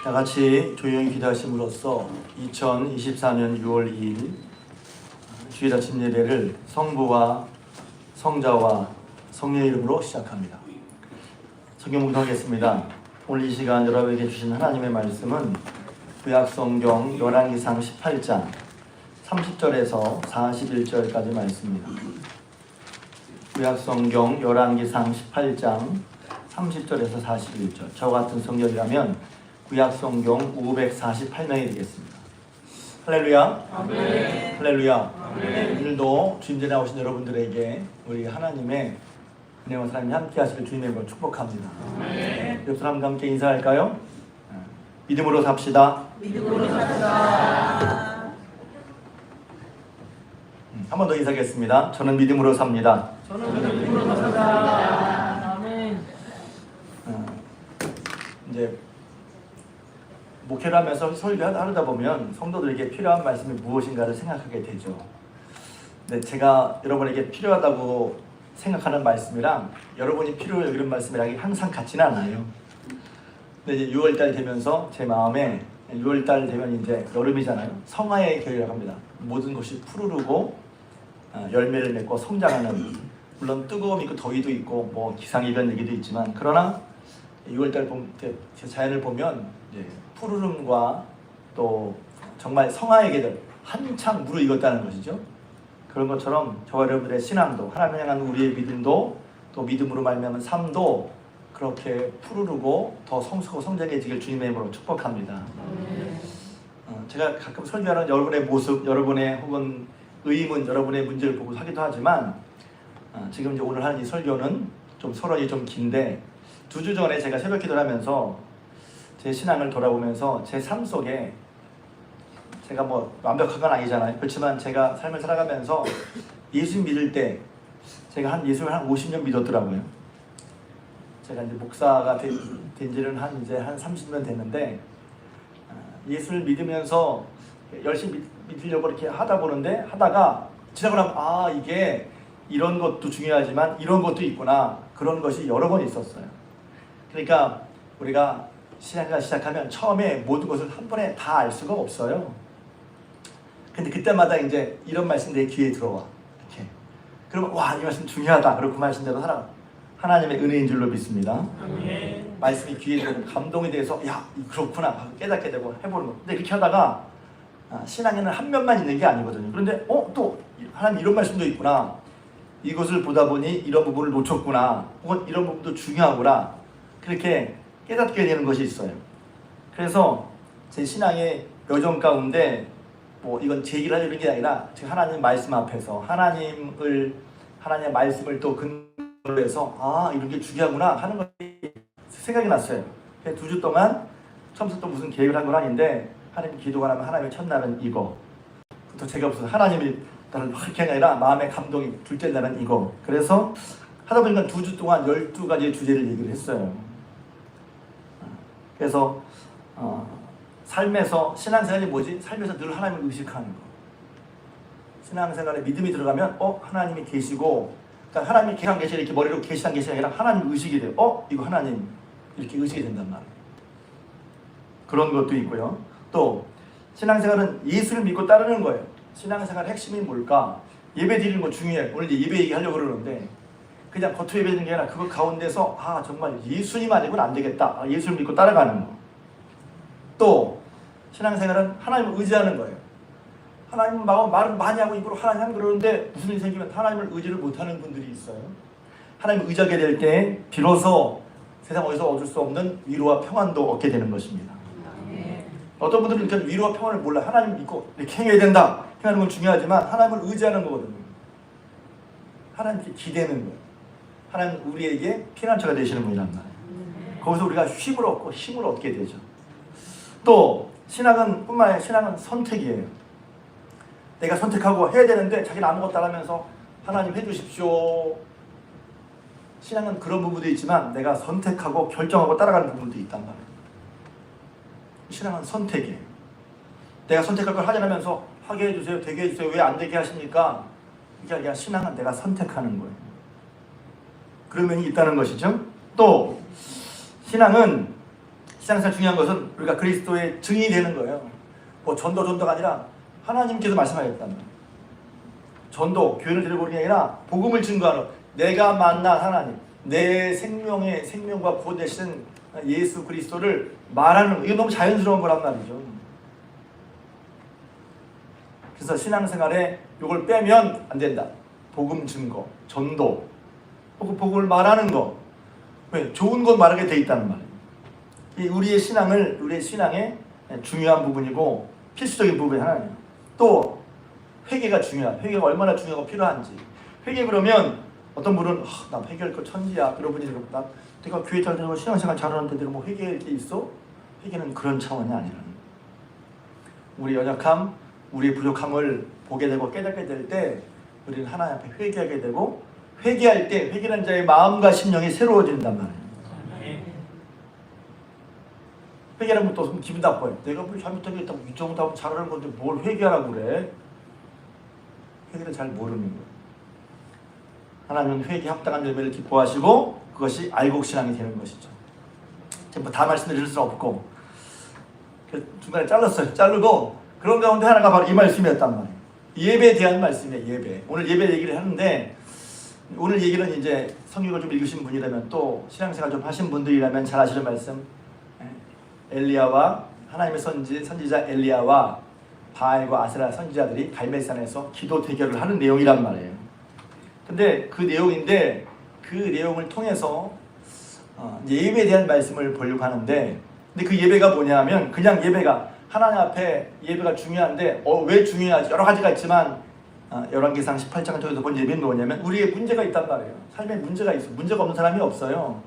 다 같이 조용히 기도하심으로써 2024년 6월 2일 주일 아침 예배를 성부와 성자와 성령의 이름으로 시작합니다. 성경 묵상하겠습니다. 오늘 이 시간 여러분에게 주신 하나님의 말씀은 구약성경 열왕기상 18장 30절에서 41절까지 말씀입니다. 구약성경 열왕기상 18장 30절에서 41절. 저와 같은 성경이라면 구약성경 548명이 되겠습니다. 할렐루야. 아멘. 할렐루야. 아멘. 오늘도 주님께 나오신 여러분들에게 우리 하나님의 은혜와 사랑이 함께 하시길 주님의 이름으로 축복합니다. 아멘. 옆 사람과 함께 인사할까요? 믿음으로 삽시다. 믿음으로 삽시다. 한 번 더 인사하겠습니다. 저는 믿음으로 삽니다. 저는 믿음으로 삽니다. 아멘. 이제 목회를 하면서 설교를 하다 보면 성도들에게 필요한 말씀이 무엇인가를 생각하게 되죠. 근데 제가 여러분에게 필요하다고 생각하는 말씀이랑 여러분이 필요로 여기는 말씀이랑 항상 같지는 않아요. 근데 이제 6월달 되면서 제 마음에 6월달 되면 이제 여름이잖아요. 성화의 계절이라고 합니다. 모든 것이 푸르르고 열매를 맺고 성장하는, 물론 뜨거움이 있고 더위도 있고 뭐 기상이변 얘기도 있지만, 그러나 6월달 자연을 보면 이제 푸르름과 또 정말 성화의 계절, 한창 무르익었다는 것이죠. 그런 것처럼 저와 여러분들의 신앙도, 하나님을 향한 우리의 믿음도, 또 믿음으로 말미암은 삶도 그렇게 푸르르고 더 성숙하고 성장해지길 주님의 이름으로 축복합니다. 제가 가끔 설교하는 여러분의 모습, 여러분의 혹은 의문, 여러분의 문제를 보고 하기도 하지만, 지금 이제 오늘 하는 이 설교는 좀 서론이 좀 긴데, 2주 전에 제가 새벽 기도를 하면서 제 신앙을 돌아보면서 제 삶 속에, 제가 뭐 완벽한 건 아니잖아요. 그렇지만 제가 삶을 살아가면서 예수 믿을 때 제가 예수를 한 50년 믿었더라고요. 제가 이제 목사가 된 지는 한 30년 됐는데, 예수를 믿으면서 열심히 믿으려고 이렇게 하다가 지나고 나면 이게 이런 것도 중요하지만 이런 것도 있구나, 그런 것이 여러 번 있었어요. 그러니까 우리가 신앙을 시작하면 처음에 모든 것을 한 번에 다 알 수가 없어요. 근데 그때마다 이제 이런 말씀 내 귀에 들어와. 이렇게. 그러면 이 말씀 중요하다. 그리고 그 말씀대로 살아. 하나님의 은혜인 줄로 믿습니다. 아멘. 말씀이 귀에 들어오면 감동이 돼서 그렇구나 깨닫게 되고 해보는 거. 근데 이렇게 하다가 신앙에는 한 면만 있는 게 아니거든요. 그런데 또 하나님 이런 말씀도 있구나. 이것을 보다 보니 이런 부분을 놓쳤구나. 혹은 이런 부분도 중요하구나. 그렇게 깨닫게 되는 것이 있어요. 그래서 제 신앙의 여정 가운데 이건 제 얘기를 하려는 게 아니라 지금 하나님 말씀 앞에서 하나님의 말씀을 또 근거로 해서 이런 게 중요하구나 하는 것이 생각이 났어요. 2주 동안 처음부터 무슨 계획을 한 건 아닌데, 하나님 기도가 나면 하나님의 첫날은 이거, 또 제가 무슨 하나님이 나를 그렇게 아니라 마음의 감동이 둘째 날은 이거. 그래서 하다 보니까 2주 동안 12가지의 주제를 얘기를 했어요. 그래서 삶에서, 신앙생활이 뭐지? 삶에서 늘 하나님을 의식하는 거. 신앙생활에 믿음이 들어가면 하나님이 계시고, 그러니까 하나님이 계시다 이렇게 머리로 계시다 아니라 하나님 의식이 돼요. 이거 하나님 이렇게 의식이 된단 말이에요. 그런 것도 있고요. 또 신앙생활은 예수를 믿고 따르는 거예요. 신앙생활의 핵심이 뭘까? 예배 드리는 거 중요해요. 오늘 이제 예배 얘기하려고 그러는데, 그냥 겉으로 예배 드리는 게 아니라 그거 가운데서 정말 예수님 아니고는 안 되겠다. 예수를 믿고 따라가는 거. 또 신앙생활은 하나님을 의지하는 거예요. 하나님 말은 많이 하고 입으로 하나님 그러는데 무슨 일이 생기면 하나님을 의지를 못하는 분들이 있어요. 하나님을 의지하게 될 때 비로소 세상 어디서 얻을 수 없는 위로와 평안도 얻게 되는 것입니다. 어떤 분들은 이렇게 위로와 평안을 몰라요. 하나님 믿고 이렇게 행해야 된다. 행하는 건 중요하지만 하나님을 의지하는 거거든요. 하나님께 기대는 거예요. 하나님 우리에게 피난처가 되시는 분이란 말이에요. 거기서 우리가 쉼을 얻고 힘을 얻게 되죠. 또 신앙은 뿐만 아니라 신앙은 선택이에요. 내가 선택하고 해야 되는데 자기는 아무것도 안 하면서 하나님 해주십시오. 신앙은 그런 부분도 있지만 내가 선택하고 결정하고 따라가는 부분도 있단 말이에요. 신앙은 선택이에요. 내가 선택할 걸 하지 않으면서 하게 해주세요, 되게 해주세요, 왜 안 되게 하십니까? 이게 아니라 신앙은 내가 선택하는 거예요. 그런 면이 있다는 것이죠. 또 신앙은 신앙생활 중요한 것은 우리가 그리스도의 증인이 되는 거예요. 뭐 전도가 아니라 하나님께서 말씀하셨단 말이에요. 전도, 교회를 데리고 오는 게 아니라 복음을 증거하는, 내가 만난 하나님, 내 생명과 구원 되시는 예수 그리스도를 말하는 거. 이거 너무 자연스러운 거란 말이죠. 그래서 신앙생활에 이걸 빼면 안 된다. 복음 증거, 전도, 복음을 말하는 거. 왜? 좋은 것 말하게 돼 있다는 말이에요. 이 우리의 신앙의 중요한 부분이고 필수적인 부분이 하나예요. 또 회개가 중요해요. 회개가 얼마나 중요하고 필요한지. 회개 그러면 어떤 분은 나 회개할 거 천지야. 이런 분이 들고 내가 교회 잘 다니고 신앙생활 잘하는데 내가 뭐 회개할 게 있어? 회개는 그런 차원이 아니라 우리 연약함, 우리의 부족함을 보게 되고 깨닫게 될 때 우리는 하나님 앞에 회개하게 되고, 회개할 때 회개하는 자의 마음과 심령이 새로워진단 말이에요. 회개하면 또 기분 나빠요. 내가 뭘 잘못하겠다고 이 정도 하면 잘하는 건데 뭘 회개하라고 그래? 회개를 잘 모르는 거예요. 하나님은 회개에 합당한 열매를 기뻐하시고 그것이 알곡신앙이 되는 것이죠. 제가 다 말씀드릴 수는 없고 중간에 잘랐어요. 자르고 그런 가운데 하나가 바로 이 말씀이었단 말이에요. 예배에 대한 말씀이에요. 예배. 오늘 예배 얘기를 하는데, 오늘 얘기는 이제 성경을 좀 읽으신 분이라면, 또 신앙생활 좀 하신 분들이라면 잘 아시는 말씀, 엘리야와 하나님의 선지자 엘리야와 바알과 아세라 선지자들이 갈멜산에서 기도 대결을 하는 내용이란 말이에요. 근데 그 내용인데, 그 내용을 통해서 이제 예배에 대한 말씀을 보려고 하는데, 근데 그 예배가 뭐냐면 그냥 예배가 하나님 앞에 예배가 중요한데 왜 중요하지? 여러 가지가 있지만 열왕기상 18장을 통해서 본 예배는 뭐냐면 우리의 문제가 있단 말이에요. 삶에 문제가 있어. 문제가 없는 사람이 없어요.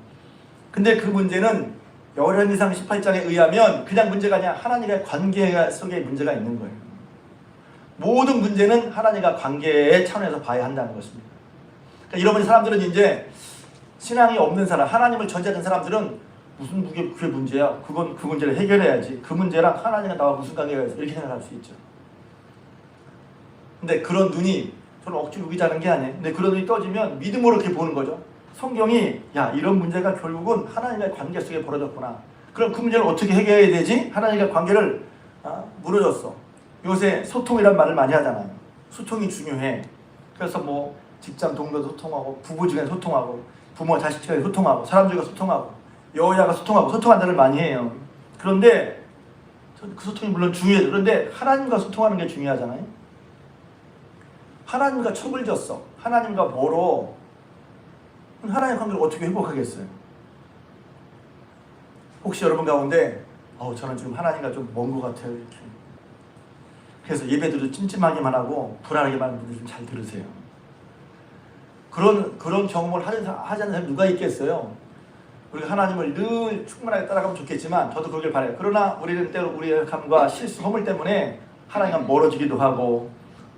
근데 그 문제는 열왕기상 18장에 의하면 그냥 문제가 아니라 하나님과의 관계 속에 문제가 있는 거예요. 모든 문제는 하나님과 관계의 차원에서 봐야 한다는 것입니다. 그러니까 여러분, 사람들은 이제 신앙이 없는 사람, 하나님을 전제하는 사람들은 무슨 그게 문제야? 그 문제를 해결해야지. 그 문제랑 하나님과 나와 무슨 관계가 있어? 이렇게 생각할 수 있죠. 근데 그런 눈이, 저는 억지로 우기자는 게 아니에요. 근데 그런 눈이 떠지면 믿음으로 이렇게 보는 거죠. 성경이 이런 문제가 결국은 하나님과의 관계 속에 벌어졌구나. 그럼 그 문제를 어떻게 해결해야 되지? 하나님과의 관계를 무너졌어. 요새 소통이란 말을 많이 하잖아요. 소통이 중요해. 그래서 뭐 직장 동료도 소통하고, 부부 간에 소통하고, 부모 자식 간에 소통하고, 사람들과 소통하고, 여야가 소통하고, 소통한다를 많이 해요. 그런데 그 소통이 물론 중요해요. 그런데 하나님과 소통하는 게 중요하잖아요. 하나님과 척을 졌어. 하나님과 멀어. 하나님의 관계를 어떻게 회복하겠어요? 혹시 여러분 가운데 저는 지금 하나님과 좀 먼 것 같아요, 이렇게. 그래서 예배도 찜찜하기만 하고 불안하기만 하는 분들 좀 잘 들으세요. 그런 경험을 하지 않는 사람이 누가 있겠어요? 우리가 하나님을 늘 충분하게 따라가면 좋겠지만, 저도 그러길 바라요. 그러나 우리는 때로 우리의 감과 실수, 허물 때문에 하나님과 멀어지기도 하고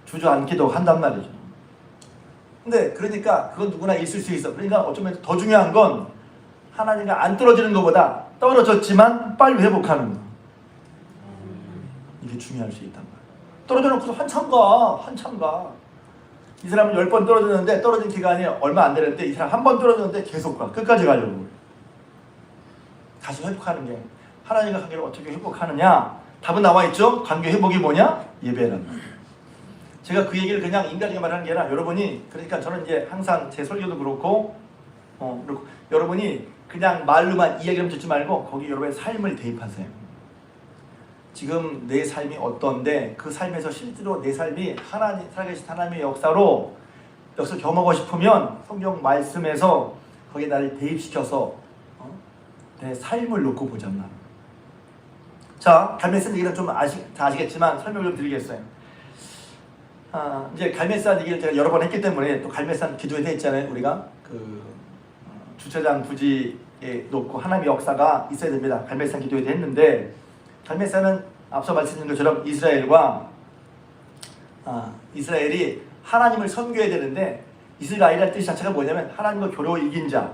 주저앉기도 한단 말이죠. 근데 그러니까 그건 누구나 있을 수 있어. 그러니까 어쩌면 더 중요한 건 하나님과 안 떨어지는 것보다 떨어졌지만 빨리 회복하는 거. 이게 중요할 수 있단 말이에요. 떨어져 놓고서 한참 가. 이 사람은 10번 떨어졌는데 떨어진 기간이 얼마 안 되는데, 이 사람 한 번 떨어졌는데 계속 가. 끝까지 가려고. 다시 회복하는 게, 하나님과 관계를 어떻게 회복하느냐? 답은 나와 있죠? 관계 회복이 뭐냐? 예배란 말이에요. 제가 그 얘기를 그냥 인간이가 말하는 게 아니라, 여러분이, 그러니까 저는 이제 항상 제 설교도 그렇고 여러분이 그냥 말로만 이야기를 듣지 말고 거기 여러분의 삶을 대입하세요. 지금 내 삶이 어떤데 그 삶에서 실제로 내 삶이 살아계신 하나님의 역사로 경험하고 싶으면 성경 말씀에서 거기에 나를 대입시켜서 내 삶을 놓고 보자마. 자, 갈멜산 얘기는 좀 다 아시겠지만 설명을 좀 드리겠어요. 이제 갈멜산 얘기를 제가 여러 번 했기 때문에, 또 갈멜산 기도에 돼 있잖아요. 우리가 주차장 부지에 놓고 하나님의 역사가 있어야 됩니다. 갈멜산 기도에 돼 했는데, 갈멜산은 앞서 말씀드린 것처럼 이스라엘이 하나님을 섬겨야 되는데, 이스라엘이라는 뜻 자체가 뭐냐면 하나님과 교로 이긴 자.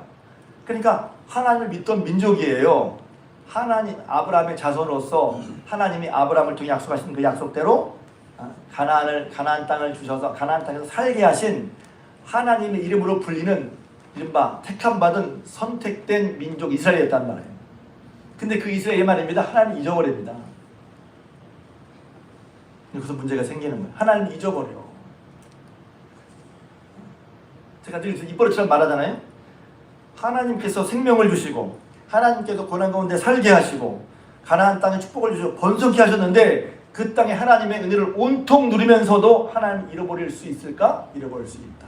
그러니까 하나님을 믿던 민족이에요. 하나님, 아브라함의 자손으로서 하나님이 아브라함을 통해 약속하신 그 약속대로 가나안 땅을 주셔서 가나안 땅에서 살게 하신 하나님의 이름으로 불리는 이른바 택함받은 선택된 민족 이스라엘이었단 말이에요. 근데 그 이스라엘이 말입니다. 하나님 잊어버립니다. 그래서 문제가 생기는 거예요. 하나님 잊어버려. 제가 늘 입버릇처럼 말하잖아요. 하나님께서 생명을 주시고 하나님께서 고난 가운데 살게 하시고 가나안 땅에 축복을 주시고 번성케 하셨는데 그 땅에 하나님의 은혜를 온통 누리면서도 하나님 잃어버릴 수 있을까? 잃어버릴 수 있다.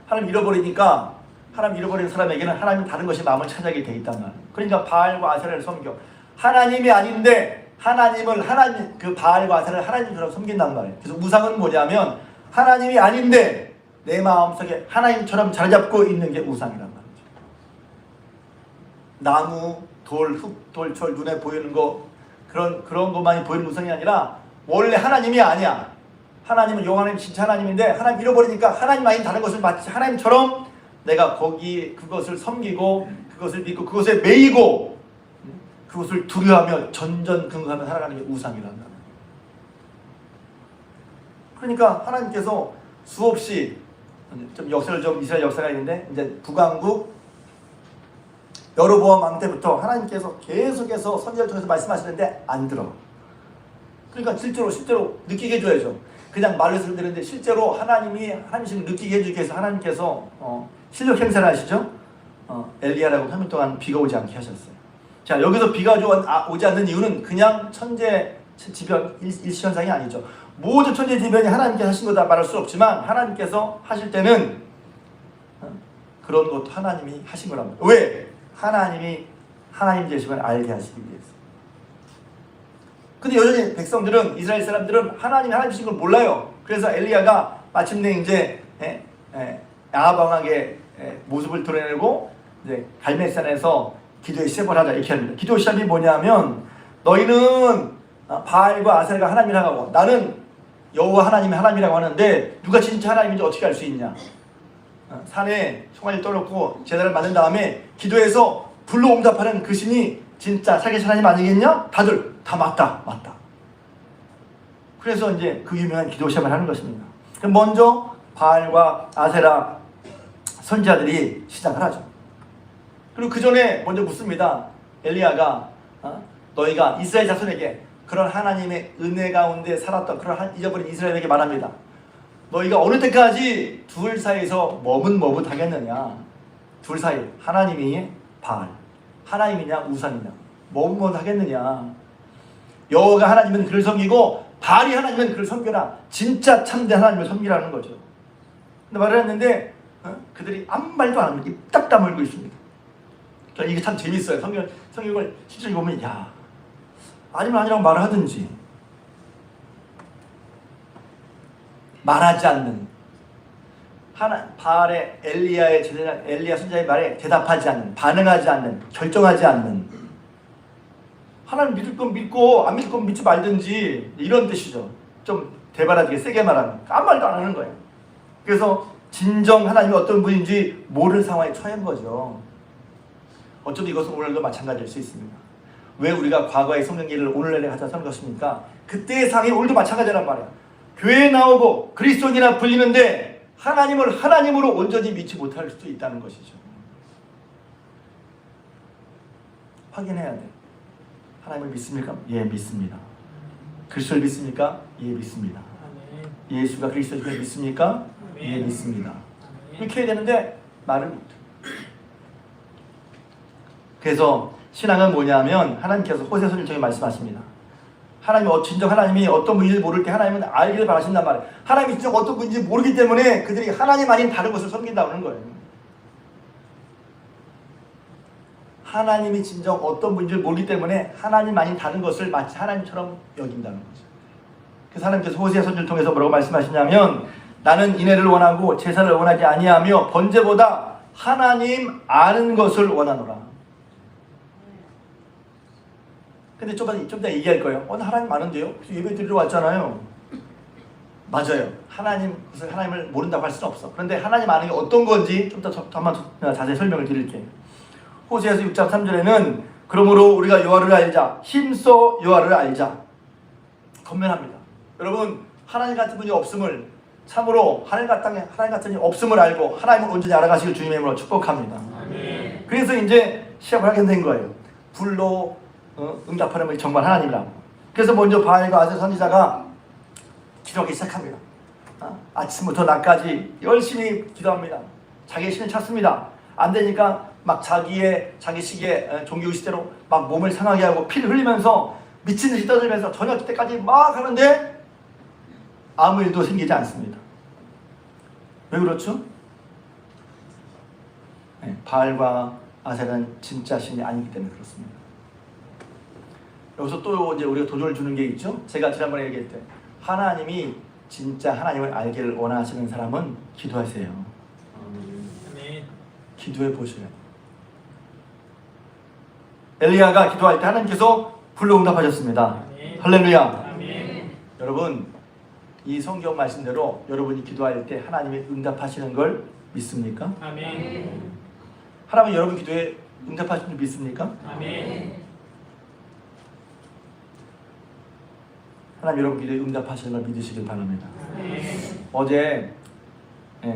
하나님 잃어버리니까 하나님 잃어버린 사람에게는 하나님 다른 것이 마음을 차지하게 돼 있단 말이에요. 그러니까 바알과 아세라를 섬겨. 하나님이 아닌데 하나님을 하나님 그 바알과 아세라를 하나님처럼 섬긴단 말이에요. 그래서 우상은 뭐냐면 하나님이 아닌데 내 마음속에 하나님처럼 자리 잡고 있는 게 우상이란 말이죠. 나무, 돌, 흙, 돌, 철 눈에 보이는 거 그런 것만이 보이는 우상이 아니라 원래 하나님이 아니야. 하나님은 영원한 진짜 하나님인데 하나님 잃어버리니까 하나님 아닌 다른 것을 마치 하나님처럼 내가 거기 그것을 섬기고 그것을 믿고 그것에 매이고 그것을 두려워하며 전전긍긍하며 살아가는 게 우상이란 말이야. 그러니까 하나님께서 수없이 좀 역사를 좀 이스라엘 역사가 있는데 이제 북왕국 여로보암 왕 때부터 하나님께서 계속해서 선지자를 통해서 말씀하시는데 안 들어. 그러니까 실제로 느끼게 해줘야죠. 그냥 말로 해서 들었는데 실제로 하나님이신 느끼게 해주기 위해서 하나님께서 실력 행사를 하시죠. 엘리야라고 3일 동안 비가 오지 않게 하셨어요. 자, 여기서 비가 오지 않는 이유는 그냥 천재지변 일시현상이 아니죠. 모든 천재지변이 하나님께서 하신 거다 말할 수 없지만 하나님께서 하실 때는 그런 것도 하나님이 하신 거란 말이에요. 왜? 하나님이 하나님 되심을 알게 하시기 위해서. 근데 여전히 백성들은 이스라엘 사람들은 하나님이 하나님이신 걸 몰라요. 그래서 엘리야가 마침내 이제 아합 왕에게 모습을 드러내고 이제 갈멜산에서 기도의 시작을 하자 이렇게 합니다. 기도 시작이 뭐냐면 너희는 바알과 아셀가 하나님이라고 하고 나는 여호와 하나님이 하나님이라고 하는데 누가 진짜 하나님인지 어떻게 알 수 있냐? 산에 송아지를 떠놓고 제단을 만든 다음에 기도해서 불로 응답하는 그 신이 진짜 살계신 하나님 아니겠냐? 다들 다 맞다. 그래서 이제 그 유명한 기도 시작을 하는 것입니다. 그럼 먼저 바알과 아세라 선지자들이 시작을 하죠. 그리고 그 전에 먼저 묻습니다. 엘리야가 너희가 이스라엘 자손에게 그런 하나님의 은혜 가운데 살았던 그런 잊어버린 이스라엘에게 말합니다. 너희가 어느 때까지 둘 사이에서 머뭇머뭇하겠느냐? 둘 사이 하나님이 바알, 하나님이냐 우상이냐 머뭇머뭇하겠느냐? 여호와가 하나님은 그를 섬기고 바알이 하나님은 그를 섬겨라. 진짜 참된 하나님을 섬기라는 거죠. 근데 말을 했는데 그들이 아무 말도 안 합니다. 입 딱 다물고 있습니다. 이게 참 재밌어요. 성경을 실제로 보면 아니면 아니라고 말을 하든지 말하지 않는 바알의 엘리야의 제자 엘리야 선지자의 말에 대답하지 않는 반응하지 않는 결정하지 않는 하나님 믿을 건 믿고 안 믿을 건 믿지 말든지 이런 뜻이죠. 좀 대바라지게 세게 말하면 아무 말도 안 하는 거예요. 그래서 진정 하나님이 어떤 분인지 모를 상황에 처한 거죠. 어쩌면 이것은 오늘도 마찬가지일 수 있습니다. 왜 우리가 과거의 성경기를 오늘날에 가져다 쓰는 것입니까? 그때의 상황이 오늘도 마찬가지란 말이야. 교회에 나오고 그리스도인이라 불리는데 하나님을 하나님으로 온전히 믿지 못할 수도 있다는 것이죠. 확인해야 돼. 하나님을 믿습니까? 예, 믿습니다. 그리스도를 믿습니까? 예, 믿습니다. 예수가 그리스도를 믿습니까? 예, 믿습니다. 이렇게 해야 되는데 말을 못해. 그래서 신앙은 뭐냐면 하나님께서 호세서를 통해 말씀하십니다. 진정 하나님이 어떤 분인지 모를 때 하나님은 알기를 바라신단 말이에요. 하나님이 진정 어떤 분인지 모르기 때문에 그들이 하나님 아닌 다른 것을 섬긴다는 거예요. 하나님이 진정 어떤 분인지 모르기 때문에 하나님 아닌 다른 것을 마치 하나님처럼 여긴다는 거죠. 그래서 하나님께서 호세아 선지를 통해서 뭐라고 말씀하시냐면 나는 인애를 원하고 제사를 원하지 아니하며 번제보다 하나님 아는 것을 원하노라. 근데 좀 이따 얘기할 거예요. 하나님 아는데요? 예배 드리러 왔잖아요. 맞아요. 하나님을 모른다고 할 수는 없어. 그런데 하나님 아는 게 어떤 건지 좀 더 한번 자세히 설명을 드릴게요. 호세아서 6장 3절에는 그러므로 우리가 여호와를 알자. 힘써 여호와를 알자. 건면합니다. 여러분 하나님 같은 분이 없음을 참으로 하늘 같은 분이 없음을 알고 하나님을 온전히 알아가시길 주님의 이름으로 축복합니다. 아멘. 그래서 이제 시합을 하게 된 거예요. 불로 응답하는 분이 정말 하나님이라고. 그래서 먼저 바알과 아셀 선지자가 기도하기 시작합니다. 아침부터 낮까지 열심히 기도합니다. 자기의 신을 찾습니다. 안 되니까 막 자기 시기에 종교의식대로 막 몸을 상하게 하고 피를 흘리면서 미친 듯이 떠들면서 저녁 때까지 막 하는데 아무 일도 생기지 않습니다. 왜 그렇죠? 네, 바알과 아셀은 진짜 신이 아니기 때문에 그렇습니다. 여기서 또 이제 우리가 도전을 주는 게 있죠. 제가 지난번에 얘기했대. 하나님이 진짜 하나님을 알기를 원하시는 사람은 기도하세요. 기도해 보셔요. 엘리야가 기도할 때 하나님께서 불로 응답하셨습니다. 할렐루야. 여러분, 이 성경 말씀대로 여러분이 기도할 때 하나님이 응답하시는 걸 믿습니까? 하나님 여러분 기도에 응답하시는 줄 믿습니까? 하나님 여러분 기도에 응답하시는 걸 믿으시길 바랍니다. 어제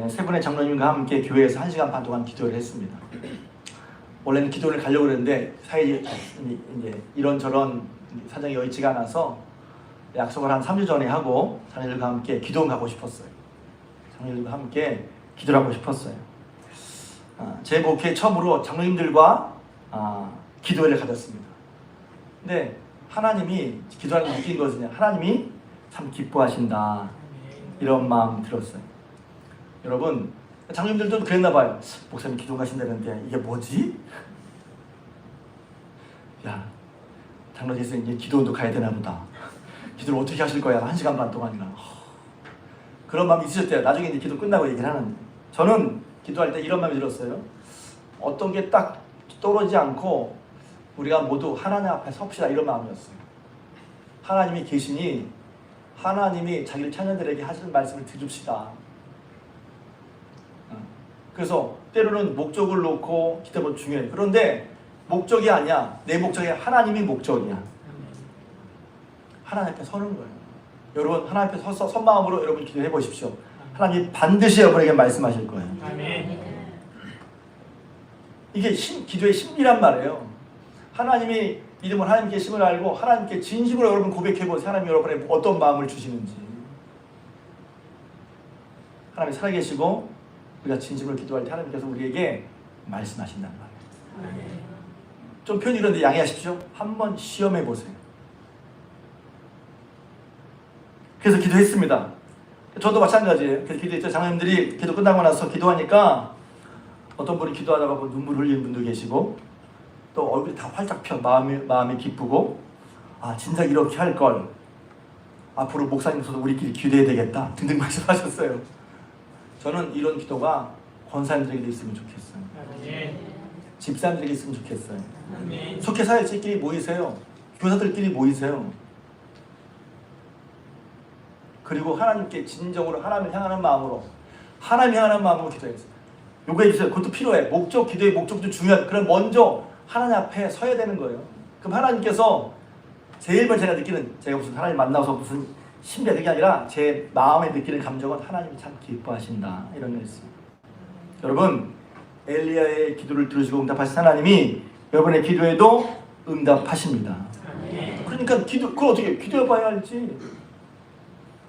세 분의 장로님과 함께 교회에서 1시간 반 동안 기도를 했습니다. 원래는 기도를 가려고 그랬는데 사이 이제 이런저런 사정이 여의치가 않아서 약속을 한 3주 전에 하고 장로님과 함께 기도 가고 싶었어요. 장로님과 함께 기도를 하고 싶었어요. 제 목회 처음으로 장로님들과 기도회를 가졌습니다. 근데 하나님이 기도하는 걸 느낀 것은 하나님이 참 기뻐하신다 이런 마음 들었어요. 여러분, 장로님들도 그랬나 봐요. 목사님 기도 가신다는데 이게 뭐지? 야, 장로님께서 이제 기도원도 가야 되나 보다. 기도를 어떻게 하실 거야? 1시간 반 동안이나. 그런 마음이 있으셨대요. 나중에 이제 기도 끝나고 얘기를 하는데 저는 기도할 때 이런 마음이 들었어요. 어떤 게 딱 떨어지지 않고 우리가 모두 하나님 앞에 섭시다 이런 마음이었어요. 하나님이 계시니 하나님이 자기를 찾는 자들에게 하시는 말씀을 들읍시다. 그래서 때로는 목적을 놓고 기도하면 중요해요. 그런데 목적이 아니야. 내 목적이 하나님이 목적이야. 하나님 앞에 서는 거예요. 여러분 하나님 앞에 서서 선 마음으로 여러분 기도해 보십시오. 하나님이 반드시 여러분에게 말씀하실 거예요. 이게 기도의 심리란 말이에요. 하나님이 믿음을 하나님께 심을 알고 하나님께 진심으로 여러분 고백해보세요. 하나님이 여러분의 어떤 마음을 주시는지. 하나님이 살아계시고 우리가 진심으로 기도할 때 하나님께서 우리에게 말씀하신단 말이에요. 좀 표현이 이런데 양해하십시오. 한번 시험해보세요. 그래서 기도했습니다. 저도 마찬가지예요. 그래서 기도했죠. 장로님들이 기도 끝나고 나서 기도하니까 어떤 분이 기도하다가 눈물 흘리는 분도 계시고 또 얼굴이 다 활짝 펴 마음이 기쁘고 진짜 이렇게 할 걸 앞으로 목사님께서도 우리끼리 기도해야 되겠다 등등 말씀하셨어요. 저는 이런 기도가 권사님들에게도 있으면 좋겠어요. 집사님들에게 있으면 좋겠어요. 속회사일끼리 모이세요. 교사들끼리 모이세요. 그리고 하나님께 진정으로 하나님을 향하는 마음으로 기도해주세요. 요구해주세요. 그것도 필요해. 기도의 목적도 중요한. 그럼 먼저 하나님 앞에 서야 되는 거예요. 그럼 하나님께서 제일 먼저 제가 느끼는, 제가 무슨 하나님 만나서 무슨 신비가 되는 게 아니라 제 마음에 느끼는 감정은 하나님이 참 기뻐하신다 이런 게 있습니다. 여러분, 엘리야의 기도를 들으시고 응답하신 하나님이 여러분의 기도에도 응답하십니다. 그러니까 그걸 어떻게 기도해봐야 알지.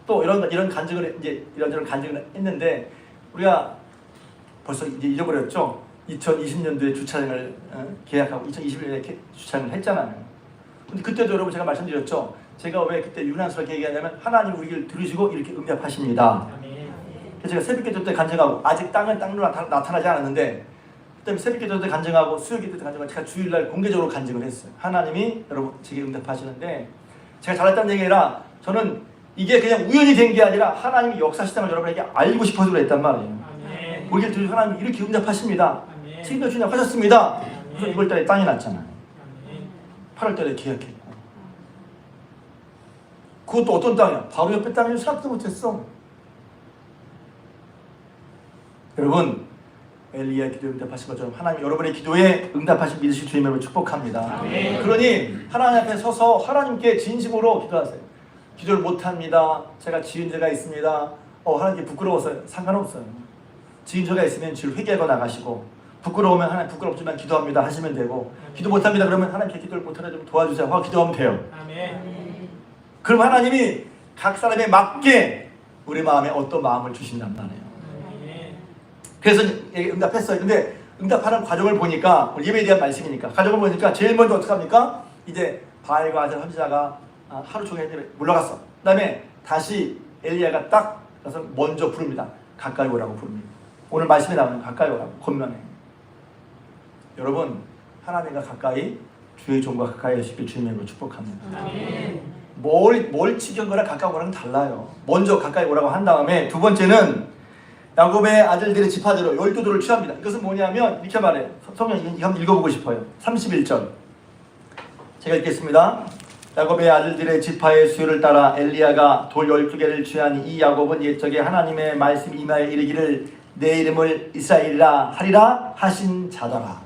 또 이런 간증을 이제 이런저런 간증을 했는데 우리가 벌써 이제 잊어버렸죠. 2020년도에 주차장을 계약하고 2021년에 주차장을 했잖아요. 근데 그때도 여러분 제가 말씀드렸죠. 제가 왜 그때 유난스럽게 얘기하냐면 하나님 우리를 들으시고 이렇게 응답하십니다. 그래서 제가 새벽기도 때 간증하고 아직 땅으로 나타나지 않았는데 그다음에 새벽기도 때 간증하고 수요기도 때 간증하고 제가 주일날 공개적으로 간증을 했어요. 하나님이 여러분 제게 응답하시는데 제가 잘했다는 얘기 아니라 저는 이게 그냥 우연히 된 게 아니라 하나님이 역사시장을 여러분에게 알고 싶어서 그랬단 말이에요. 우리를 들으시고 하나님이 이렇게 응답하십니다. 책임져 주냐 하셨습니다. 그래서 6월달에 땅이 났잖아요. 8월달에 계약했고. 그것도 어떤 땅이야? 바로 옆에 땅이 생각도 못했어. 여러분, 엘리야의 기도에 응답하신 것처럼 하나님 여러분의 기도에 응답하신 믿으실 주님 여러분 축복합니다. 그러니 하나님 앞에 서서 하나님께 진심으로 기도하세요. 기도를 못합니다. 제가 지은 죄가 있습니다. 하나님께 부끄러워서 상관없어요. 지은 죄가 있으면 주를 회개하고 나가시고 부끄러우면 하나님 부끄럽지만 기도합니다 하시면 되고, 기도 못합니다 그러면 하나님 제 기도를 못하게 좀 도와주세요 하고 기도하면 돼요. 아멘. 그럼 하나님이 각 사람에 맞게 우리 마음에 어떤 마음을 주신단 말이에요. 그래서 응답했어요. 근데 응답하는 과정을 보니까, 예배에 대한 말씀이니까 과정을 보니까 제일 먼저 어떻게 합니까? 이제 바알과 아셀 선지자가 하루 종일 물러갔어. 그 다음에 다시 엘리야가 딱 가서 먼저 부릅니다. 가까이 오라고 부릅니다. 오늘 말씀에 나오는 가까이 오라고 권면해. 여러분, 하나님과 가까이, 주의 종과 가까이 하시길 주님으로 축복합니다. 아멘. 뭘 지kin 거랑 가까이 오라는 달라요. 먼저 가까이 오라고 한 다음에 두 번째는 야곱의 아들들의 지파대로 12도를 취합니다. 이것은 뭐냐면 이렇게 말해요. 성경 이거 한번 읽어보고 싶어요. 31절 제가 읽겠습니다. 야곱의 아들들의 지파의 수요를 따라 엘리야가 돌 12개를 취하니 이 야곱은 옛적에 하나님의 말씀 임하여 이르기를 내 이름을 이스라엘이라 하리라 하신 자더라.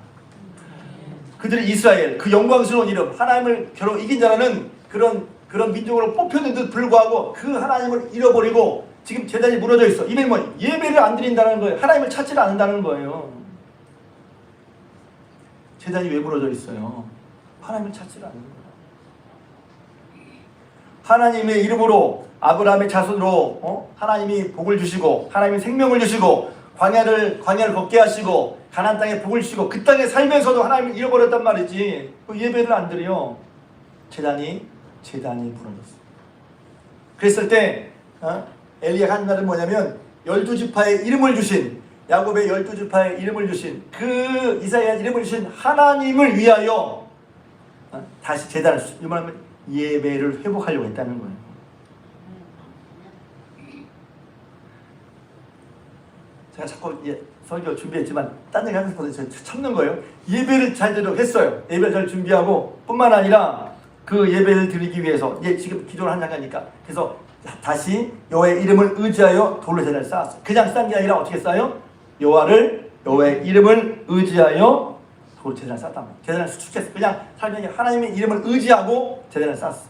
그들이 이스라엘, 그 영광스러운 이름, 하나님을 겨루 이긴 자라는 그런 민족으로 뽑혔는데도 불구하고 그 하나님을 잃어버리고 지금 제단이 무너져 있어. 이게 뭐 예배를 안 드린다는 거예요. 하나님을 찾지 않는다는 거예요. 제단이 왜 무너져 있어요? 하나님을 찾지 않는 거예요. 하나님의 이름으로 아브라함의 자손으로 하나님이 복을 주시고 하나님이 생명을 주시고 광야를 걷게 하시고 가나안 땅에 복을 주시고 그 땅에 살면서도 하나님을 잃어버렸단 말이지. 그 예배를 안 드려. 제단이 무너졌어. 그랬을 때 엘리야가 한 말은 뭐냐면 12지파의 이름을 주신, 야곱의 12지파의 이름을 주신 그 이스라엘 이름을 주신 하나님을 위하여 다시 제단을, 이 말하면 예배를 회복하려고 했다는 거예요. 제가 자꾸 설교 준비했지만 딴 얘기 하면서 참는 거예요. 예배를 제대로 했어요. 예배를 잘 준비하고 뿐만 아니라 그 예배를 드리기 위해서 지금 기도를 한다니까. 그래서 다시 여호와의 이름을 의지하여 돌로 제단을 쌓았어요. 그냥 쌓은 게 아니라 어떻게 쌓아요? 여호와의 이름을 의지하여 돌로 제단을 쌓았단 말이에요. 제단을 수축했어. 그냥 살면서 하나님의 이름을 의지하고 제단을 쌓았어.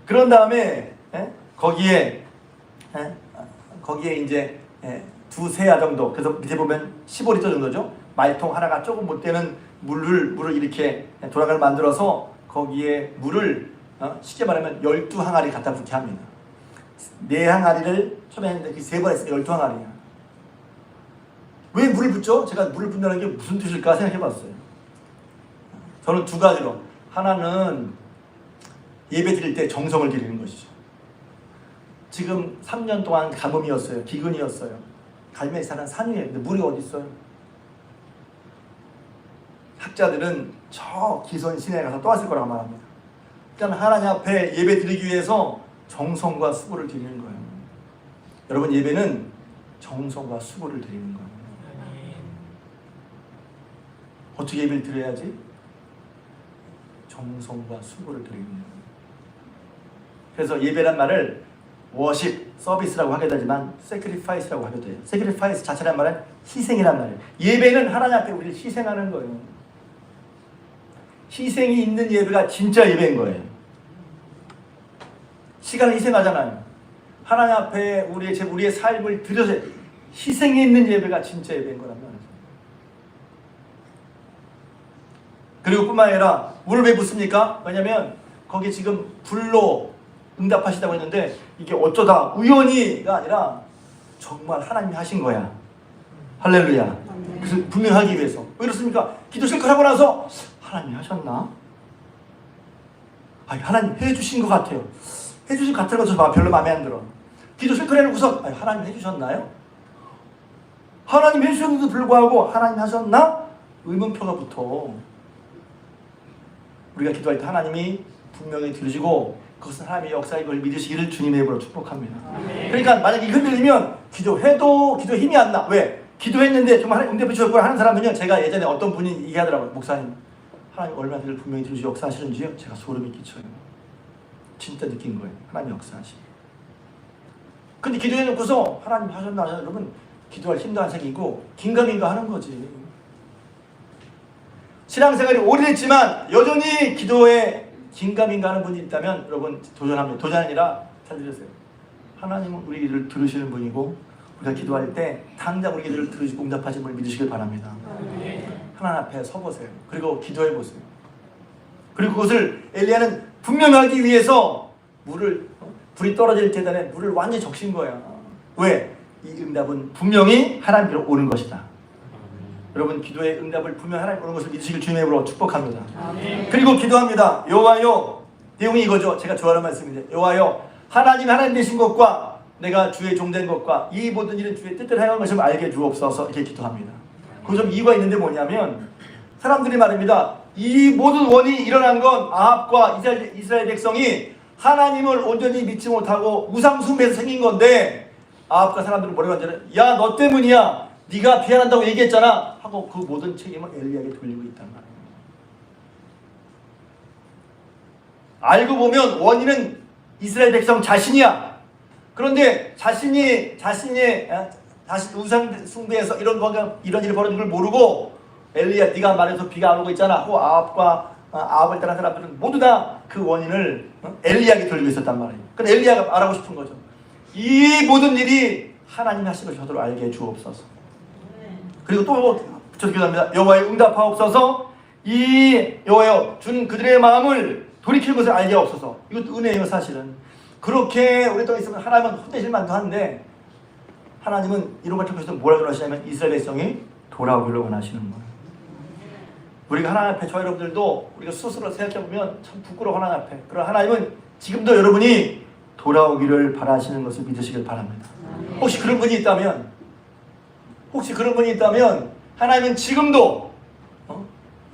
그런 다음에 거기에 이제 두세 아 정도, 그래서 밑에 보면 15리터 정도죠. 말통 하나가 조금 못 되는 물을 이렇게 도랑을 만들어서 거기에 물을 쉽게 말하면 12항아리 갖다 붓게 합니다. 4항아리를 처음에 했는데 그 3번 했으니까 12항아리야. 왜 물을 붓죠? 제가 물을 붓는다는 게 무슨 뜻일까 생각해봤어요. 저는 두 가지로. 하나는 예배 드릴 때 정성을 드리는 것이죠. 지금 3년 동안 가뭄이었어요. 기근이었어요. 갈매기 사는 산 위에. 근데 물이 어디 있어요? 학자들은 저 기선 시내에 가서 떠왔을 거라고 말합니다. 그러니까 하나님 앞에 예배 드리기 위해서 정성과 수고를 드리는 거예요. 여러분, 예배는 정성과 수고를 드리는 거예요. 어떻게 예배를 드려야지? 정성과 수고를 드리는 거예요. 그래서 예배란 말을 워십, 서비스라고 하기도 하지만 sacrifice라고 하기도 해요. sacrifice 자체란 말은 희생이란 말이에요. 예배는 하나님 앞에 우리를 희생하는 거예요. 희생이 있는 예배가 진짜 예배인 거예요. 시간을 희생하잖아요. 하나님 앞에 우리의 삶을 들여서 희생이 있는 예배가 진짜 예배인 거란 말이에요. 그리고 뿐만 아니라 물을 왜 붓습니까? 왜냐면 거기 지금 불로 응답하시다고 했는데 이게 어쩌다 우연히가 아니라 정말 하나님이 하신 거야. 할렐루야. 그래서 분명하기 위해서. 왜 그렇습니까? 기도 실컷 하고 나서 하나님이 하셨나? 아니, 하나님 해주신 것 같아요. 해주신 것 같은 거 별로 마음에 안 들어. 기도 실컷 해놓고서 아니, 하나님 해주셨나요? 하나님 해주셨는데도 불구하고 하나님 하셨나? 의문표가 붙어. 우리가 기도할 때 하나님이 분명히 들으시고 그것은 하나님의 역사인 걸 믿으시기를 주님의 이름으로 축복합니다. 그러니까 만약에 흔들리면 기도해도 기도 힘이 안 나. 왜? 기도했는데 정말 하나님 응답해 주셨구나 하는 사람은요, 제가 예전에 어떤 분이 얘기하더라고요. 목사님, 하나님 얼마나 분명히 들으시고 역사하시는지요? 제가 소름이 끼쳐요. 진짜 느낀 거예요. 하나님 역사하시. 근데 기도해놓고서 하나님 하셨나? 여러분, 기도할 힘도 안 생기고 긴가민가 하는 거지. 신앙생활이 오래됐지만 여전히 기도에 긴가민가 하는 분이 있다면 여러분 도전합니다. 도전이 아니라 잘 들으세요. 하나님은 우리를 들으시는 분이고 우리가 기도할 때 당장 우리 기도를 들으시고 응답하신 분을 믿으시길 바랍니다. 하나님 앞에 서보세요. 그리고 기도해 보세요. 그리고 그것을 엘리야는 분명히 하기 위해서 불이 떨어질 재단에 물을 완전히 적신 거야. 왜? 이 응답은 분명히 하나님께로 오는 것이다. 여러분 기도의 응답을 분명히 하나님 오는 것을 믿으시길 주님의 이름으로 축복합니다. 그리고 기도합니다. 여호와여, 내용이 이거죠. 제가 좋아하는 말씀인데, 여호와여, 하나님 되신 것과 내가 주의 종된 것과 이 모든 일은 주의 뜻대로 행한 것을 알게 주옵소서. 이렇게 기도합니다. 그 좀 이유가 있는데 뭐냐면, 사람들이 말합니다. 이 모든 원인이 일어난 건 아합과 이스라엘 백성이 하나님을 온전히 믿지 못하고 우상 숭배에서 생긴 건데, 아합과 사람들은 뭐라고 하냐면, 야, 너 때문이야, 네가 피한다고 얘기했잖아 하고 그 모든 책임을 엘리야에게 돌리고 있단 말이에요. 알고 보면 원인은 이스라엘 백성 자신이야. 그런데 자신이 우상 숭배에서 이런 일이 벌어진 걸 모르고, 엘리야 네가 말해서 비가 안 오고 있잖아 하고 아합을 따른 사람들은 모두 다 그 원인을 엘리야에게 돌리고 있었단 말이에요. 그런데 엘리야가 말하고 싶은 거죠. 이 모든 일이 하나님이 하신 것을 저도 알게 해 주옵소서. 그리고 또 붙여서 기도합니다. 여호와여, 응답하옵소서. 이 여호와여, 주는 그들의 마음을 돌이킬 것을 알게 하옵소서. 이것도 은혜예요. 사실은 그렇게 오랫동안 있으면 하나님은 혼내실 만도 한데, 하나님은 이런 걸 통해서 뭐라고 하시냐면 이스라엘 백성이 돌아오기를 원하시는 거예요. 우리가 하나님 앞에, 저 여러분들도 우리가 스스로 생각해보면 참 부끄러워 하나님 앞에. 그러나 하나님은 지금도 여러분이 돌아오기를 바라시는 것을 믿으시길 바랍니다. 혹시 그런 분이 있다면 하나님은 지금도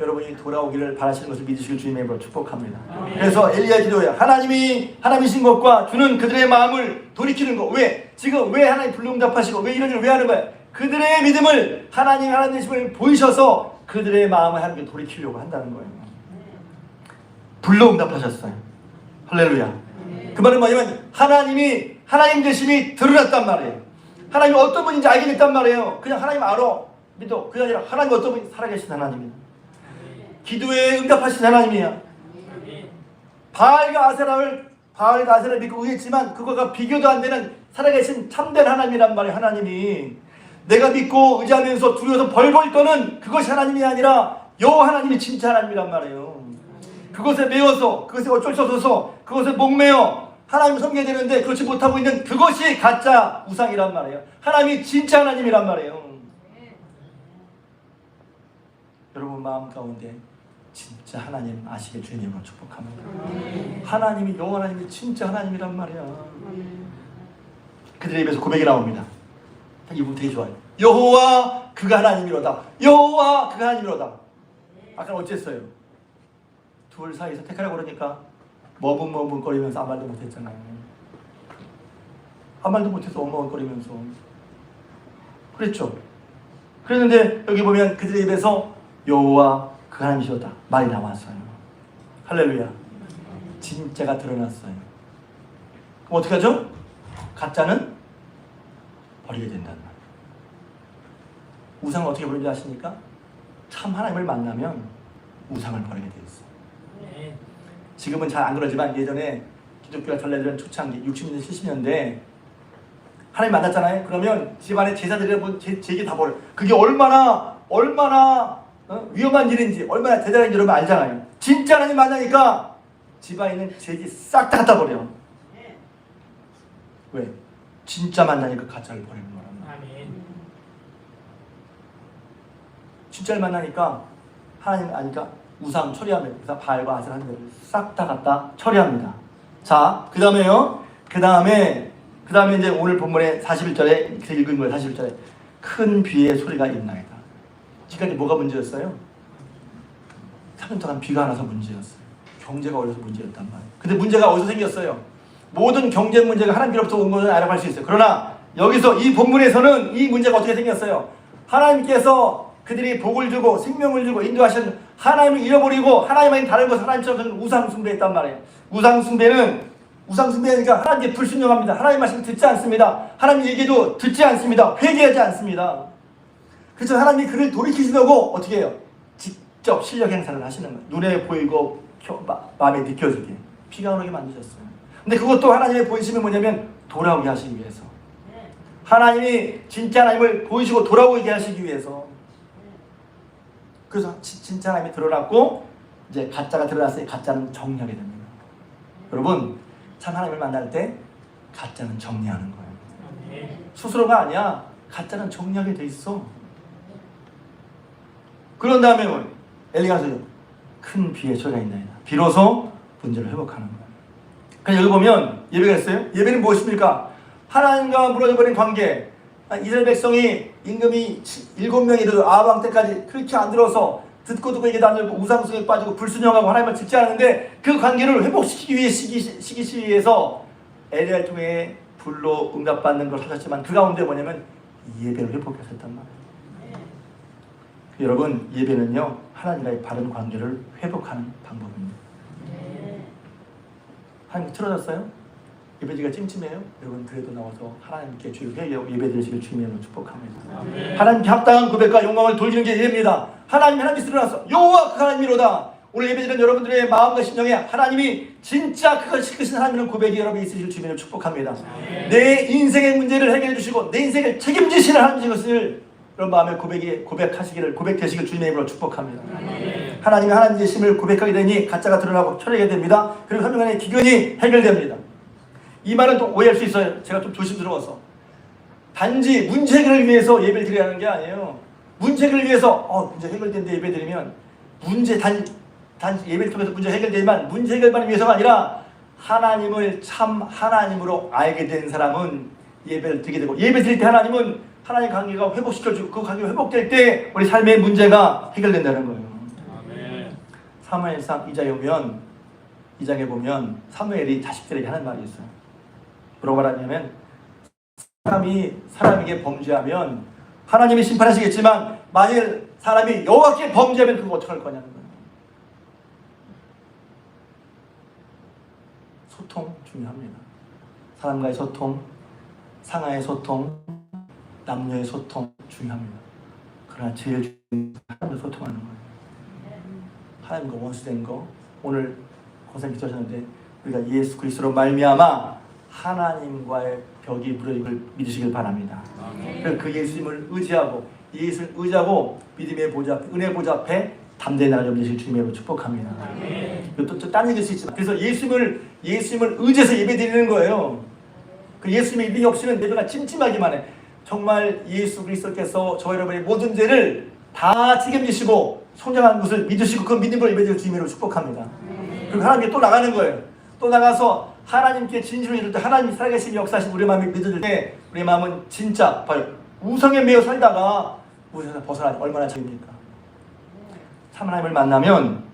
여러분이 돌아오기를 바라시는 것을 믿으시길 주님의 이름으로 축복합니다. 그래서 엘리야 기도해요. 하나님이신 것과 주는 그들의 마음을 돌이키는 것. 왜? 지금 왜 하나님 불응답하시고 왜 이런 일을 왜 하는 거야? 그들의 믿음을 하나님 되심을 보이셔서 그들의 마음을 하나님께 돌이키려고 한다는 거예요. 불응답하셨어요. 할렐루야. 그 말은 뭐냐면 하나님 되심이 드러났단 말이에요. 하나님이 어떤 분인지 알게 됐단 말이에요. 그냥 하나님 알아, 믿어. 그게 아니라 하나님 어떤 분이 살아계신 하나님이에요. 기도에 응답하신 하나님이에요. 바알과 아세라를 믿고 의했지만 그거가 비교도 안 되는 살아계신 참된 하나님이란 말이에요. 하나님이 내가 믿고 의지하면서 두려워서 벌벌 떠는 그것이 하나님이 아니라 여호와 하나님이 진짜 하나님이란 말이에요. 그것에 매여서, 그것에 어쩔 수 없어서, 그것에 목매어 하나님을 섬겨야 되는데 그렇지 못하고 있는 그것이 가짜 우상이란 말이에요. 하나님이 진짜 하나님이란 말이에요. 여러분 마음 가운데 진짜 하나님 아시게 주님으로 축복합니다. 하나님이, 여호와 하나님이 진짜 하나님이란 말이야. 그들의 입에서 고백이 나옵니다. 이 부분 되게 좋아요. 여호와 그가 하나님이로다. 여호와 그가 하나님이로다. 아까 어쨌어요? 둘 사이에서 택하라고 그러니까 머뭇머뭇거리면서 아무 말도 못했잖아요. 아무 말도 못해서 머뭇거리면서 그랬죠. 그랬는데 여기 보면 그들의 입에서 여호와 그 하나님이시다 말이 나왔어요. 할렐루야. 진짜가 드러났어요. 그럼 어떻게 하죠? 가짜는 버리게 된다는 말이에요. 우상을 어떻게 버리는지 아십니까? 참 하나님을 만나면 우상을 버리게 돼 있어요. 지금은 잘 안 그러지만 예전에 기독교가 전래되는 초창기 60년대 70년대 하나님 만났잖아요. 그러면 집안에 제사드리는 제게 다 버려요. 그게 얼마나 위험한 일인지, 얼마나 대단한 일인지 여러분 알잖아요. 진짜 하나님 만나니까 집안에 있는 제기 싹 다 갖다 버려. 왜? 진짜 만나니까 가짜를 버리는 거란 말이에요. 진짜를 만나니까 하나님 아니까 우상 처리합니다. 그래서 바알과 아세라 하는 데를 싹 다 갖다 처리합니다. 자, 그 다음에 이제 오늘 본문의 41절에 읽은 거예요. 41절에 큰 비의 소리가 있나이다. 지금까지 뭐가 문제였어요? 3년 동안 비가 안 와서 문제였어요. 경제가 어려서 문제였단 말이에요. 근데 문제가 어디서 생겼어요? 모든 경제 문제가 하나님께로부터 온 것은 알아갈 수 있어요. 그러나 여기서 이 본문에서는 이 문제가 어떻게 생겼어요? 하나님께서 그들이 복을 주고 생명을 주고 인도하신 하나님을 잃어버리고 하나님 아닌 다른 것을 하나님처럼 우상 숭배했단 말이에요. 우상 숭배하니까 하나님께 불순종합니다. 하나님 말씀 듣지 않습니다. 하나님 얘기도 듣지 않습니다. 회개하지 않습니다. 그래서 하나님이 그를 돌이키시려고 어떻게 해요? 직접 실력 행사를 하시는 거예요. 눈에 보이고 마음에 느껴지게 비가 오게 만드셨어요. 근데 그것도 하나님의 보이심이 뭐냐면 돌아오게 하시기 위해서. 하나님이 진짜 하나님을 보이시고 돌아오게 하시기 위해서. 그래서 진짜 하나님이 드러났고 이제 가짜가 드러났으니 가짜는 정리하게 됩니다. 여러분, 참 하나님을 만날 때 가짜는 정리하는 거예요. 스스로가 아니야. 가짜는 정리하게 돼 있어. 그런 다음에 엘리가 하세요. 큰 비의 소리가 있나이다. 비로소 문제를 회복하는 거예요. 그래서 여기 보면 예배가 있어요. 예배는 무엇입니까? 하나님과 무너져버린 관계. 이스라엘 백성이 임금이 7명이 아방 때까지 그렇게 안 들어서 듣고 얘기도 안 들고 우상숭에 빠지고 불순종하고 하나님을 듣지 않았는데 그 관계를 회복시키기 위해 시기시기 위해서 엘리야를 통해 불로 응답받는 걸 하셨지만 그 가운데 뭐냐면 예배를 회복하셨단 말이에요. 여러분, 예배는요 하나님과의 바른 관계를 회복하는 방법입니다. 하나님 틀어졌어요? 예배지가 찜찜해요? 여러분, 그래도 나와서 하나님께 주일 회개하고 예배드리시길 주님으로 축복합니다. 하나님께 합당한 고백과 영광을 돌리는 게 예배입니다. 하나님이 드러났어. 여호와 그 하나님이로다. 오늘 예배드리는 여러분들의 마음과 심령에 하나님이 진짜 그것이 크신 하나님의 고백이 여러분이 있으실 주님을 축복합니다. 내 인생의 문제를 해결해 주시고 내 인생을 책임지시는 하나님인 것을 여러분 마음에 고백되시길 주님의 이름으로 축복합니다. 하나님이 하나님 되심을 고백하게 되니 가짜가 드러나고 철회하게 됩니다. 그리고 한명간의 기근이 해결됩니다. 이 말은 또 오해할 수 있어요. 제가 좀 조심스러워서. 단지 문제 해결을 위해서 예배를 드려야 하는 게 아니에요. 문제 해결을 위해서 문제 해결된데 예배 드리면 단지 예배를 통해서 문제 해결되지만 문제 해결만을 위해서가 아니라 하나님을 참 하나님으로 알게 된 사람은 예배를 드리게 되고 예배 드릴 때 하나님은 하나님 관계가 회복시켜주고 그 관계가 회복될 때 우리 삶의 문제가 해결된다는 거예요. 아멘. 사무엘상 2장에 보면 사무엘이 자식들에게 하는 말이 있어요. 뭐라고 말하냐면 사람에게 범죄하면 하나님이 심판하시겠지만 만일 사람이 여호와께 범죄하면 그거 어떻게 할 거냐는 거예요. 소통 중요합니다. 사람과의 소통, 상하의 소통, 남녀의 소통 중요합니다. 그러나 제일 중요한 하나님과 소통하는 거예요. 하나님과 원수된 거. 오늘 고생 기도하셨는데 우리가 예수 그리스도로 말미암아 하나님과의 벽이 무너짐을 믿으시길 바랍니다. 그래서 그 예수님을 의지하고 믿음의 보좌 앞에, 은혜의 보좌 앞에 담대히 나아가 되실 주님으로 축복합니다. 또 딴 얘기일 수 있지만 그래서 예수님을 의지해서 예배드리는 거예요. 그 예수님의 믿음이 없이는 예배가 찜찜하기만 해. 정말 예수 그리스도께서 저 여러분의 모든 죄를 다 책임지시고 성장하는 것을 믿으시고 그 믿음으로 예배드릴 주님으로 축복합니다. 그리고 하나님께 또 나가는 거예요. 또 나가서 하나님께 진실을 이룰 때 하나님이 살아계신 역사하신 우리 마음이 믿어질 때 우리 마음은 진짜 우상에 매여 살다가 우상에서 벗어나니 얼마나 좋습니까? 참 하나님을 만나면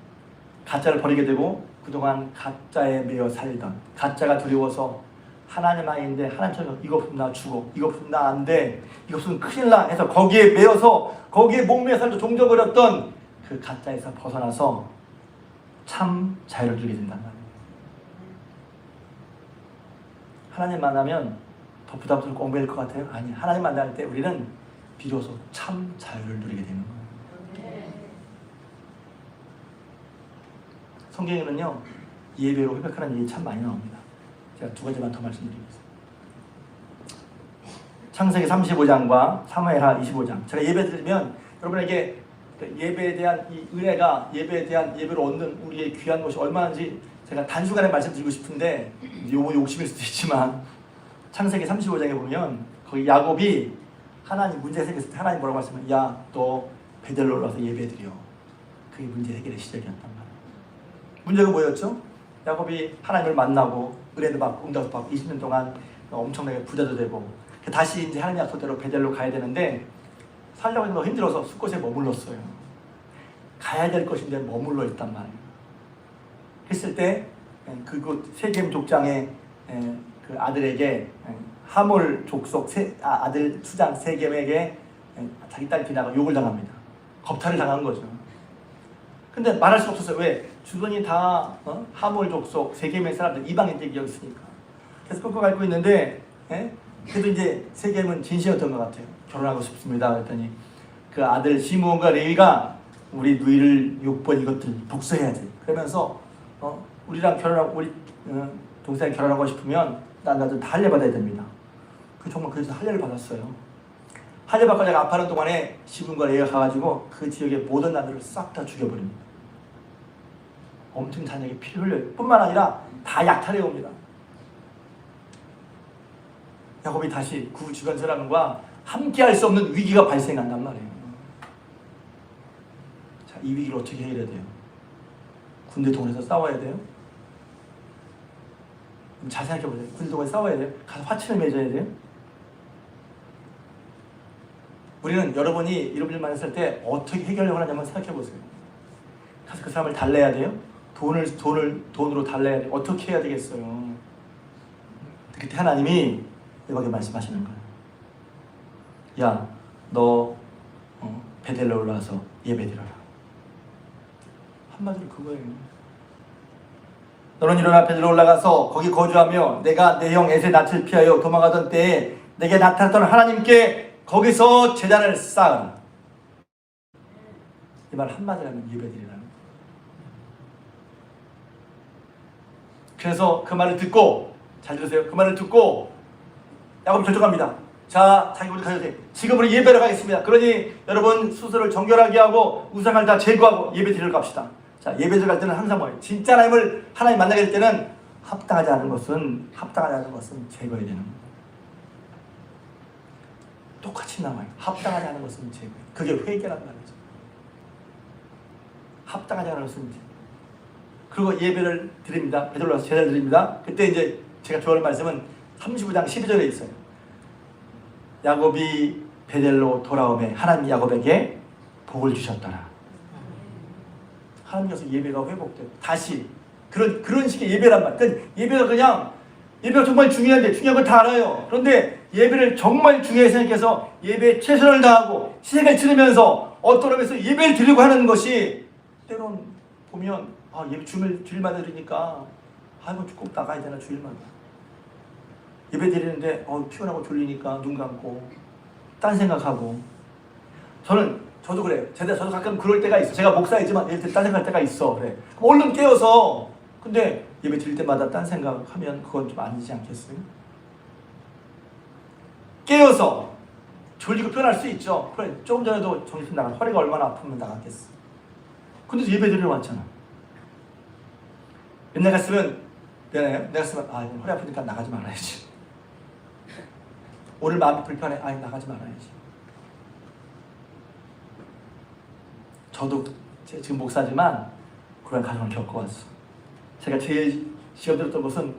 가짜를 버리게 되고 그동안 가짜에 매여 살던 가짜가 두려워서 하나님 아닌데 하나님처럼 이거 없으면 나 죽어, 이거 없으면 나 안 돼, 이거 없으면 큰일 나 해서 거기에 매여서 거기에 목매여 살도 종져버렸던 그 가짜에서 벗어나서 참 자유를 누리게 된단 말이에요. 하나님 만나면 더 부담스럽고 엉매일 것 같아요? 아니, 하나님 만날 때 우리는 비로소 참 자유를 누리게 되는 거예요. 성경에는요 예배로 회복하는 일이 참 많이 나옵니다. 제가 두 가지만 더 말씀드리겠습니다. 창세기 35장과 사무엘하 25장. 제가 예배 드리면 여러분에게 예배에 대한 이 은혜가 예배로 얻는 우리의 귀한 것이 얼마인지 제가 단순간에 말씀드리고 싶은데 요거 욕심일 수도 있지만 창세기 35장에 보면 거기 야곱이 하나님 문제 생겼을 때 하나님 뭐라고 말씀하면 야, 너 베델로 올라와서 예배드려. 그게 문제 해결의 시작이었단 말이에요. 문제가 뭐였죠? 야곱이 하나님을 만나고 은혜도 받고 응답도 받고 20년 동안 엄청나게 부자도 되고 다시 이제 하나님 약속대로 베델로 가야 되는데 살려고 너무 힘들어서 숲곳에 머물렀어요. 가야 될 것인데 머물러 있단 말이에요. 했을 때 그곳 세겜 족장의 그 아들에게 하몰 족속 아들 수장 세겜에게 자기 딸 디나가 욕을 당합니다. 겁탈을 당한 거죠. 근데 말할 수 없었어요. 왜? 주변이 다 하몰 족속 세겜의 사람들 이방인들이 여기 있으니까. 그래서 끌고 가고 있는데 그래도 이제 세겜은 진심이었던 것 같아요. 결혼하고 싶습니다. 그랬더니 그 아들 시므온과 레위가 우리 누이를 6번 이것들 복수해야지. 그러면서 우리랑 결혼하고 우리 동생이 결혼하고 싶으면 나도 다 할례받아야 됩니다. 그 정말 그래서 할례를 받았어요. 할례 받고 내가 아파하는 동안에 시군과 레이가 가가지고 그 지역의 모든 나무를 싹 다 죽여버립니다. 엄청 잔인하게 피를 흘려요. 뿐만 아니라 다 약탈해 옵니다. 야곱이 다시 그 주변 사람과 함께 할 수 없는 위기가 발생한단 말이에요. 자, 이 위기를 어떻게 해결해야 돼요? 군대 동원해서 싸워야 돼요? 잘 생각해보세요. 군대 동원해서 싸워야 돼요? 가서 화친을 맺어야 돼요? 우리는 여러분이 이런 일 만났을 때 어떻게 해결하려고 하냐면 생각해보세요. 가서 그 사람을 달래야 돼요? 돈으로 달래야 돼요? 어떻게 해야 되겠어요? 그때 하나님이 여기 말씀하시는 거예요. 야, 너 베델로 올라와서 예배드려라. 한마디로 그거예요. 너는 일어나 베델로 올라가서 거기 거주하며 내가 내 형 에세 낯을 피하여 도망가던 때에 내게 나타났던 하나님께 거기서 제단을 쌓으라. 이 말 한마디로 하면 예배드리라는 거예요. 그래서 그 말을 듣고, 잘 들으세요. 그 말을 듣고 야곱이 결정합니다. 자, 자기 우리 가셔도 돼. 지금 우리 예배를 가겠습니다. 그러니 여러분 스스로를 정결하게 하고 우상을 다 제거하고 예배 드리러 갑시다. 자, 예배 드리러 갈 때는 항상 뭐예요? 진짜 하나님 만나게 될 때는 합당하지 않은 것은 제거해야 되는 거예요. 똑같이 나와요. 합당하지 않은 것은 제거해요. 그게 회개란 말이죠. 합당하지 않은 것은 제거. 그리고 예배를 드립니다. 베드로 와서 제단을 드립니다. 그때 이제 제가 좋아하는 말씀은 35장 12절에 있어요. 야곱이 베델로 돌아오매 하나님 야곱에게 복을 주셨더라. 하나님께서 예배가 회복돼요. 다시 그런 식의 예배란 말. 그러니까 예배가 정말 중요한데 중요한 걸 다 알아요. 그런데 예배를 정말 중요하게 생각해서 예배에 최선을 다하고 희생을 치르면서 어떤 의미에서 예배를 드리고 하는 것이 때론 보면 예배 주일마다 드리니까 이거 꼭 나가야 되나 주일마다. 예배 드리는데 피곤하고 졸리니까 눈 감고 딴 생각하고. 저도 그래요. 저도 가끔 그럴 때가 있어. 제가 목사이지만 예를 들어 딴 생각할 때가 있어. 그래. 얼른 깨어서. 근데 예배 드릴 때마다 딴 생각하면 그건 좀 아니지 않겠어요? 깨어서 졸리고 피곤할 수 있죠. 그래, 조금 전에도 정신 나가 허리가 얼마나 아프면 나갔겠어. 근데 예배 드리러 왔잖아. 옛날 같으면 내가 쓰면 허리 아프니까 나가지 말아야지. 오늘 마음이 불편해. 나가지 말아야지. 저도 지금 목사지만 그런 가정을 겪어왔어. 제가 제일 시험 들었던 것은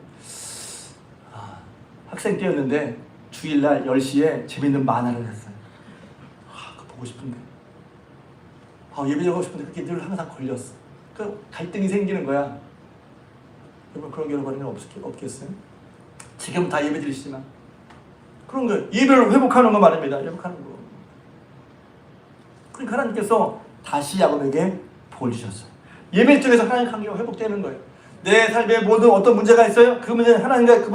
학생 때였는데 주일날 10시에 재밌는 만화를 했어요. 그거 보고 싶은데 예배 드리고 싶은데 그게 늘 항상 걸렸어. 그 갈등이 생기는 거야. 여러분 그런 게 여러분에게 없겠어요? 지금 다 예배 드리시지만 그런 거예요. 예배를 회복하는 거 말입니다. 회복하는 거. 그러니까 하나님께서 다시 야곱에게 복을 주셨어요. 예배 쪽에서 하나님 관계가 회복되는 거예요. 내 삶에 모든 어떤 문제가 있어요? 그 문제는 하나님과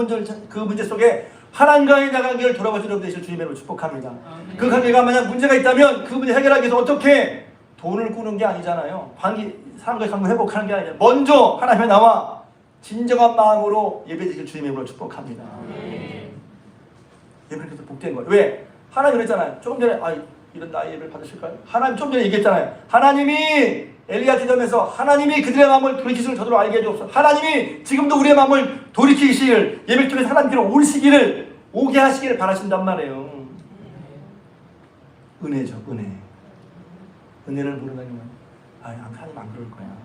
그 문제 속에 하나님과의 관계를 돌아보시는 되실 주님의 이름으로 축복합니다. 그 관계가 만약 문제가 있다면 그 문제 해결하기 위해서 어떻게 돈을 꾸는 게 아니잖아요. 사람과의 관계 회복하는 게 아니라 먼저 하나님의 나와 진정한 마음으로 예배드릴 주님의 이름으로 축복합니다. 예배를 계속 복된 거예요. 왜? 하나님 그랬잖아요. 조금 전에 이런 나의 예배를 받으실까요? 하나님 좀 전에 얘기했잖아요. 하나님이 엘리야 기도하면서 하나님이 그들의 마음을 돌이키시길 저도록 알게 해주옵소서. 하나님이 지금도 우리의 마음을 돌이키시기를 예배를 통해서 하나님께로 오게 하시기를 바라신단 말이에요. 은혜죠, 은혜. 은혜를 모르다니면 하나님 안 그럴 거야.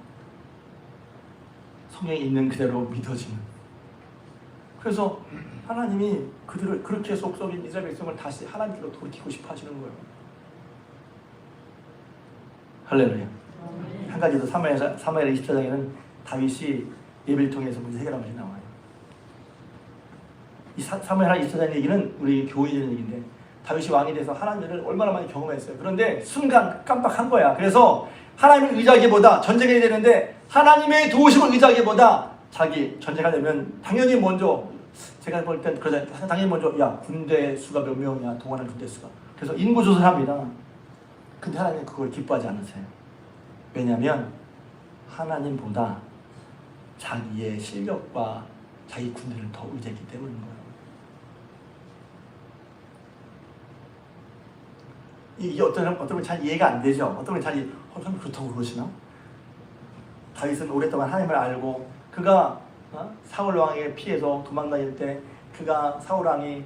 성경에 있는 그대로 믿어지는. 그래서 하나님이 그들을 그렇게 속썩인 이스라엘 백성을 다시 하나님께로 돌이키고 싶어 하시는 거예요. 할렐루야. 한 가지 더 사무엘 24장에는 다윗이 예배를 통해서 문제 해결한 것이 나와요. 이 사무엘 24장 얘기는 우리 교인의 얘기인데 다윗이 왕이 돼서 하나님을 얼마나 많이 경험했어요. 그런데 순간 깜빡한 거야. 그래서 하나님을 의지하기보다 전쟁해야 되는데 하나님의 도우심을 의지하기보다 자기 전쟁하려면 당연히 먼저 제가 볼 땐 그러잖아요. 당연히 먼저 군대 수가 몇 명이야. 동원한 군대 수가. 그래서 인구 조사합니다. 근데 하나님은 그걸 기뻐하지 않으세요. 왜냐하면 하나님보다 자기의 실력과 자기 군대를 더 의지했기 때문인 거예요. 이게 어떤 분 잘 이해가 안 되죠. 어떤 분이 잘 그렇다고 그러시나? 다윗은 오랫동안 하나님을 알고 그가 사울 왕에게 피해서 도망다닐 때 그가 사울 왕이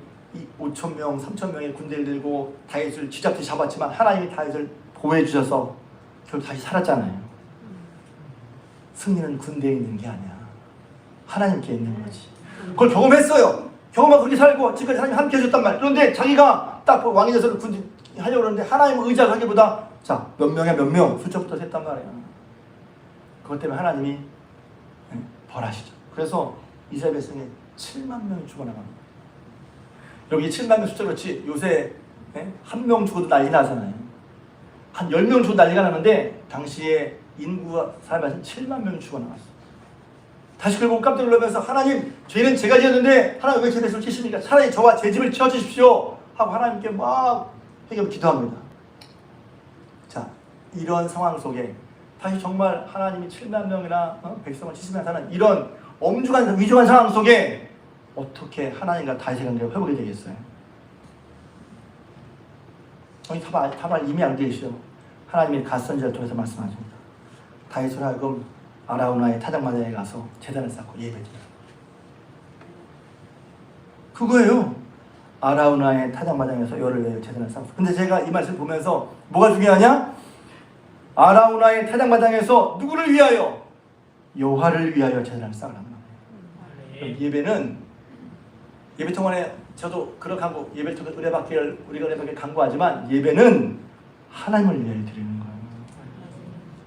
5,000명, 3,000명의 군대를 들고 다윗을 쥐잡듯이 잡았지만 하나님이 다윗을 보호해 주셔서 결국 다시 살았잖아요. 승리는 군대에 있는 게 아니야. 하나님께 있는 거지. 그걸 경험했어요. 경험하고 그렇게 살고 지금까지 하나님 함께 해줬단 말이에요. 그런데 자기가 딱 왕이 돼서 군대 하려고 그러는데 하나님을 의지하기보다 자, 몇 명이야 몇 명 숫자부터 셌단 말이에요. 그것 때문에 하나님이 벌하시죠. 그래서 이스라엘 백성이 7만 명이 죽어나갑니다. 여기 7만 명 숫자 그렇지 요새 한 명 죽어도 난리 나잖아요. 한 10명 죽어도 난리가 나는데 당시에 인구가 사람이 7만 명이 죽어나갔어요. 다시 그걸 보고 깜짝 놀라면서 하나님 죄는 제가 지었는데 하나님 왜 제 백성을 치십니까? 차라리 저와 제 집을 지어주십시오 하고 하나님께 막 기도합니다. 자, 이런 상황 속에 다시 정말 하나님이 7만 명이나 백성을 치시면서 하는 이런 엄중한 위중한 상황 속에 어떻게 하나님과 다윗의 관계가 회복이 되겠어요? 답을 이미 알고 계시죠? 하나님이 갓선지자를 통해서 말씀하십니다. 다윗을 하여금 아라우나의 타작마당에 가서 제단을 쌓고 예배드려요. 그거예요. 아라우나의 타작마당에서 열을 내어 제단을 쌓고. 근데 제가 이 말씀을 보면서 뭐가 중요하냐? 아라우나의 타작마당에서 누구를 위하여? 여호와를 위하여 제단을 쌓으란 말이에요. 예배는 예배 동안에 저도 그렇게 하고 예배 통해 우리가 은혜받기를 간구하지만 예배는 하나님을 위하여 드리는 거예요.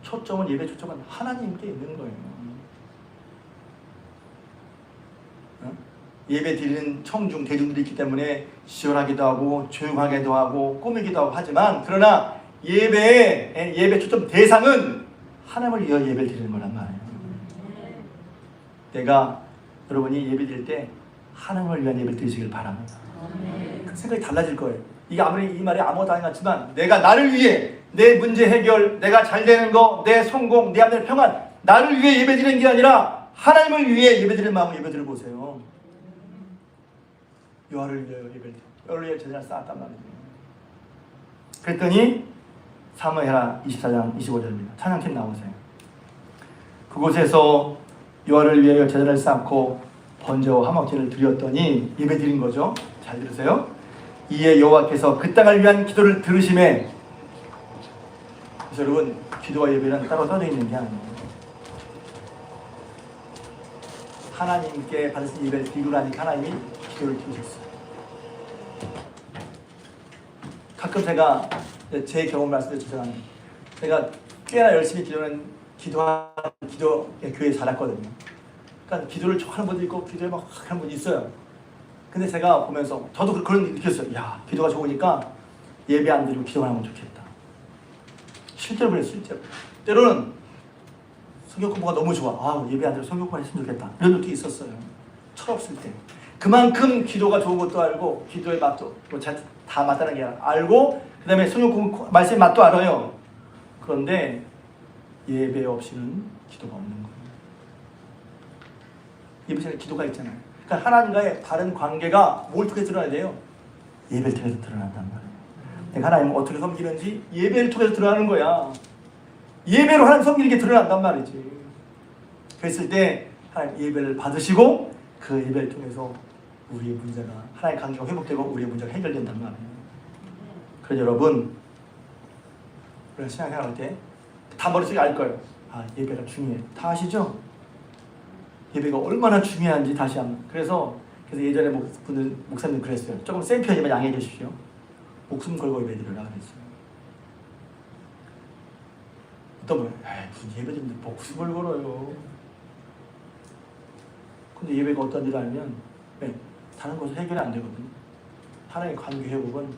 초점은 예배 초점은 하나님께 있는 거예요. 예배 드리는 청중 대중들이 있기 때문에 시원하기도 하고 조용하기도 하고 꾸미기도 하고 하지만 그러나 예배 초점 대상은 하나님을 위하여 예배를 드리는 거란 말이에요. 내가 여러분이 예배 드릴 때 하나님을 위한 예배를 드리시길 바랍니다. 그 생각이 달라질 거예요. 이게 아무리 이 말이 아무것도 아닌 것 같지만 내가 나를 위해 내 문제 해결, 내가 잘 되는 거, 내 성공, 내 안의 평안 나를 위해 예배 드리는 게 아니라 하나님을 위해 예배 드리는 마음으로 예배 드려 보세요. 여호와를 위하여 예배 드려. 여호와를 위하여 제단을 쌓았단 말이에요. 그랬더니 사무엘하 24장 25절입니다. 찬양팀 나오세요. 그곳에서 여호와를 위하여 제단을 쌓고 번제와 화목제를 드렸더니 예배 드린 거죠. 잘 들으세요. 이에 여호와께서 그 땅을 위한 기도를 들으심에 그래서 여러분 기도와 예배는 따로 떠져 있는 게 아니에요. 하나님께 받으신 예배를 드리고 나니까 하나님이 기도를 들으셨어요. 가끔 제가 제 경험 말씀드려 죄송합니다. 제가 꽤나 열심히 기도하는 교회에 자랐거든요. 그러니까 기도를 좋아하는 분도 있고 기도에 막 하는 분이 있어요. 근데 제가 보면서 저도 그런 일 느꼈어요. 야, 기도가 좋으니까 예배 안 드리고 기도만 하면 좋겠다. 실제로 그랬어요. 실제로. 때로는 성경 공부가 너무 좋아. 아, 예배 안 드리고 성경 공부만 했으면 좋겠다. 이런 느낌이 있었어요. 철없을 때. 그만큼 기도가 좋은 것도 알고 기도의 맛도 다 맞다는 게 알고 그 다음에 성경 공부 말씀의 맛도 알아요. 그런데 예배 없이는 기도가 없는 거예요. 예배 전에 기도가 있잖아요. 그러니까 하나님과의 바른 관계가 뭘 통해 드러나야 돼요? 예배를 통해서 드러난단 말이에요. 내가 하나님을 어떻게 섬기는지 예배를 통해서 드러나는 거야. 예배로 하나님 섬기는 게 드러난단 말이지. 그랬을 때 하나님 예배를 받으시고 그 예배를 통해서 우리의 문제가 하나님의 관계가 회복되고 우리의 문제가 해결된단 말이에요. 그래서 여러분 우리가 신앙생활 할 때 다 머릿속에 알 거예요. 아, 예배가 중요해. 다 아시죠? 예배가 얼마나 중요한지 다시 한번. 그래서 예전에 목사님 그랬어요. 조금 센 편이면 양해해 주십시오. 목숨 걸고 예배 드리라 그랬어요. 어떤 분은 무슨 예배 드리는데 목숨을 걸어요. 근데 예배가 어떤 일을 알면 다른 것은 해결이 안 되거든요. 하나님의 관계 회복은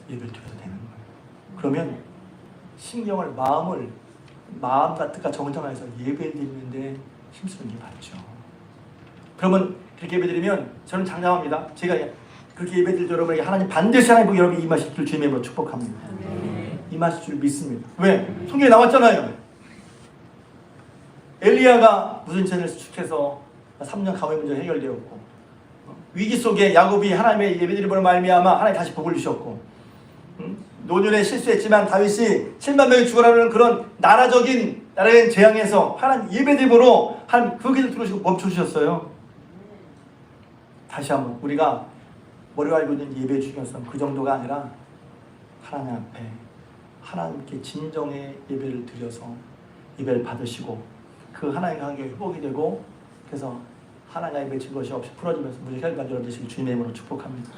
예배를 통해서 되는 거예요. 그러면 신경을 마음과 뜻과 정정해서 예배 드리는데 힘쓰는 게 맞죠. 그러면 그렇게 예배 드리면 저는 장담합니다. 제가 그렇게 예배 드릴 때 여러분에게 하나님 반드시 하나님 보고 여러분이 임하실 줄 주님의 이름으로 축복합니다. 임하실 줄 믿습니다. 왜? 성경에 나왔잖아요. 엘리야가 무전천을 수축해서 3년 가뭄의 문제가 해결되었고 위기 속에 야곱이 하나님의 예배드림으로 말미암아 하나님 다시 복을 주셨고 노년에 실수했지만 다윗이 7만 명이 죽어라는 그런 나라적인 재앙에서 하나님 예배됨으로 하나님 그 길을 들으시고 멈춰주셨어요. 다시 한번 우리가 머리가 알고 있는 예배의 중요성 그 정도가 아니라 하나님 앞에 하나님께 진정의 예배를 드려서 예배를 받으시고 그 하나님과 관계 회복이 되고 그래서 하나님과 맺힌 것이 없이 풀어지면서 무죄 결과를 되시길 주님의 이름으로 축복합니다.